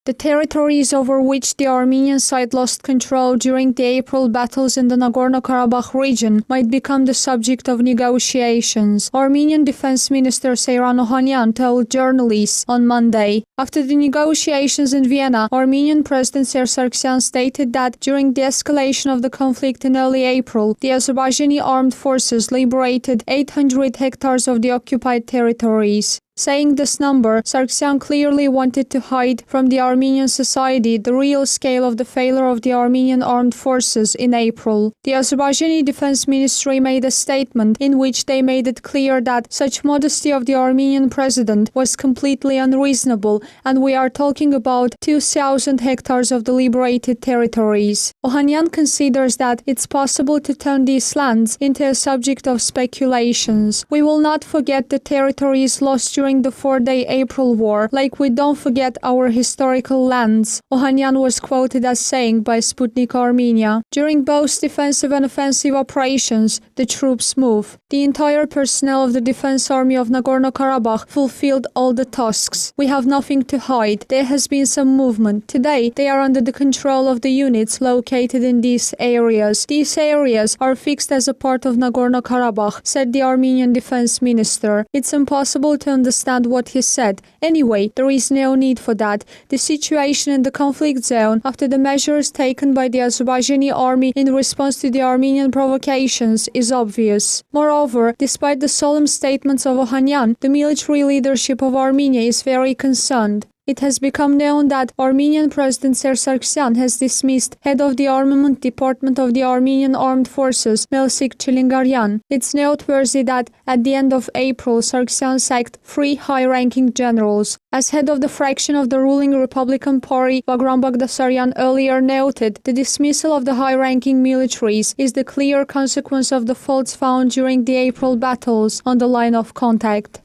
The territories over which the Armenian side lost control during the April battles in the Nagorno-Karabakh region might become the subject of negotiations, Armenian Defense Minister Seyran Ohanyan told journalists on Monday. After the negotiations in Vienna, Armenian President Serj Sargsyan stated that during the escalation of the conflict in early April, the Azerbaijani Armed Forces liberated 800 hectares of the occupied territories. Saying this number, Sargsyan clearly wanted to hide from the Armenian society the real scale of the failure of the Armenian Armed Forces in April. The Azerbaijani Defense Ministry made a statement in which they made it clear that such modesty of the Armenian president was completely unreasonable, and we are talking about 2,000 hectares of the liberated territories. Ohanyan considers that it's possible to turn these lands into a subject of speculations. We will not forget the territories lost during the 4-day April war, like we don't forget our historical lands, Ohanyan was quoted as saying by Sputnik Armenia. During both defensive and offensive operations, the troops move. The entire personnel of the Defense Army of Nagorno-Karabakh fulfilled all the tasks. We have nothing to hide. There has been some movement. Today, they are under the control of the units located in these areas. These areas are fixed as a part of Nagorno-Karabakh, said the Armenian Defense Minister. It's impossible to understand what he said. Anyway, there is no need for that. The situation in the conflict zone after the measures taken by the Azerbaijani army in response to the Armenian provocations is obvious. Moreover, despite the solemn statements of Ohanyan, the military leadership of Armenia is very concerned. It has become known that Armenian President Serj Sargsyan has dismissed head of the Armament Department of the Armenian Armed Forces, Melsik Chilingaryan. It's noteworthy that at the end of April, Sargsyan sacked 3 high-ranking generals. As head of the fraction of the ruling Republican Party, Vagram Bagdasaryan earlier noted, the dismissal of the high-ranking militaries is the clear consequence of the faults found during the April battles on the line of contact.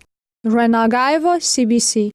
Renagaeva, CBC.